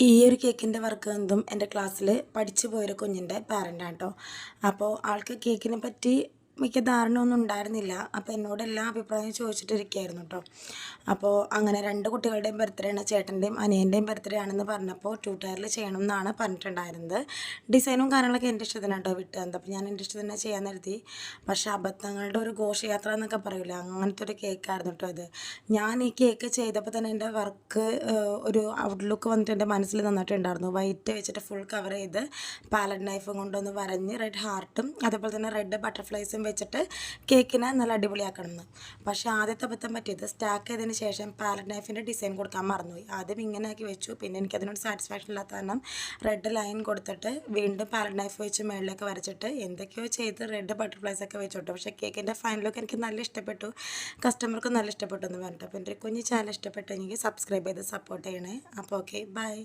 ഈ ഒരു കേക്കിൻ്റെ വർക്ക് എന്തും എൻ്റെ ക്ലാസ്സിൽ പഠിച്ചു പോയൊരു കുഞ്ഞിൻ്റെ പാരൻ്റാണ് കേട്ടോ. അപ്പോൾ ആൾക്ക് കേക്കിനെ പറ്റി മിക്ക ധാരണ ഒന്നും ഉണ്ടായിരുന്നില്ല. അപ്പോൾ എന്നോട് എല്ലാ അഭിപ്രായവും ചോദിച്ചിട്ടിരിക്കുകയായിരുന്നു കേട്ടോ. അപ്പോൾ അങ്ങനെ രണ്ട് കുട്ടികളുടെയും ബർത്ത്ഡേ ആണ്, ചേട്ടൻ്റെയും അനിയൻ്റെയും ബർത്ത്ഡേ ആണെന്ന് പറഞ്ഞപ്പോൾ ട്യൂട്ടോറിയൽ ചെയ്യണം എന്നാണ് പറഞ്ഞിട്ടുണ്ടായിരുന്നത്. ഡിസൈനും കാര്യങ്ങളൊക്കെ എൻ്റെ ഇഷ്ടത്തിനാണ് കേട്ടോ വിട്ടു തന്നത്. അപ്പോൾ ഞാൻ എൻ്റെ ഇഷ്ടത്തിന് ചെയ്യാൻ നിർത്തി. പക്ഷേ അബദ്ധങ്ങളുടെ ഒരു ഘോഷയാത്ര എന്നൊക്കെ പറയില്ല, അങ്ങനത്തെ ഒരു കേക്കായിരുന്നു കേട്ടോ ഇത്. ഞാൻ ഈ കേക്ക് ചെയ്തപ്പോൾ തന്നെ എൻ്റെ വർക്ക് ഒരു ഔട്ട്ലുക്ക് വന്നിട്ട് എൻ്റെ മനസ്സിൽ നന്നായിട്ടുണ്ടായിരുന്നു. വൈറ്റ് വെച്ചിട്ട് ഫുൾ കവർ ചെയ്ത് പാലറ്റ് നൈഫും കൊണ്ടൊന്ന് വരഞ്ഞ് റെഡ് ഹാർട്ടും അതേപോലെ തന്നെ റെഡ് ബട്ടർഫ്ലൈസും വെച്ചിട്ട് കേക്കിനെ നല്ല അടിപൊളിയാക്കണം എന്ന്. പക്ഷേ ആദ്യത്തെ അബദ്ധം പറ്റിയത് സ്റ്റാക്ക് ചെയ്തതിന് ശേഷം പാലറ്റ് നൈഫിൻ്റെ ഡിസൈൻ കൊടുക്കാൻ മറന്നുപോയി. ആദ്യം ഇങ്ങനെ ആക്കി വെച്ചു, പിന്നെ എനിക്കതിനോട് സാറ്റിസ്ഫാക്ഷൻ ഇല്ലാത്ത കാരണം റെഡ് ലൈൻ കൊടുത്തിട്ട് വീണ്ടും പാലറ്റ് നൈഫ് വെച്ച് മുകളിലേക്ക് വരച്ചിട്ട് എന്തൊക്കെയോ ചെയ്ത് റെഡ് ബട്ടർഫ്ലൈസ് ഒക്കെ വെച്ചോട്ടു. പക്ഷേ കേക്കിൻ്റെ ഫൈനൽ ലുക്ക് എനിക്ക് നല്ല ഇഷ്ടപ്പെട്ടു, കസ്റ്റമർക്ക് നല്ല ഇഷ്ടപ്പെട്ടു എന്ന് പറഞ്ഞിട്ട്. അപ്പോൾ എൻ്റെ കുഞ്ഞ് ചാനൽ ഇഷ്ടപ്പെട്ടെങ്കിൽ സബ്സ്ക്രൈബ് ചെയ്ത് സപ്പോർട്ട് ചെയ്യണേ. അപ്പോൾ ഓക്കെ, ബൈ.